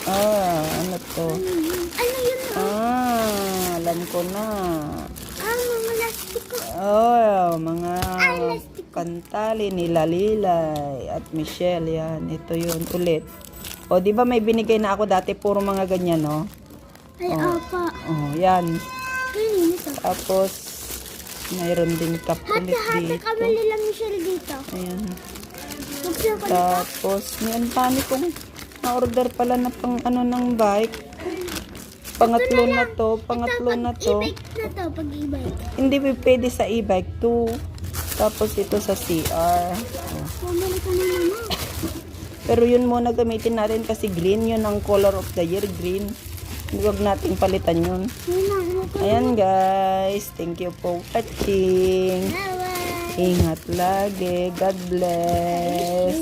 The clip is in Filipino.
Ano to? Ano yun? Alam ko na. Mga lastiko. Mga lastiko. Kantali nila Lilay at Michelle, yan. Ito yun, ulit. O, di ba may binigay na ako dati, puro mga ganyan, no? Ay, apa. Yan. Ganyan ito. Tapos, mayroon din cup ulit Hati-hati dito. kami nila Michelle dito. Ayan. Magsiya ka dito. Tapos, may ang dami kong na-order pala na pang ano ng bike. Pangatlo na to. E-bike na to, pag e-bike. Hindi pwede sa e-bike 2. Tapos ito sa CR. Bumalik ka na naman. Pero yun muna gamitin natin kasi green. Yun ang color of the year, green. Huwag nating palitan yun. Ayan guys. Thank you for watching. Bye-bye. Ingat lagi. God bless.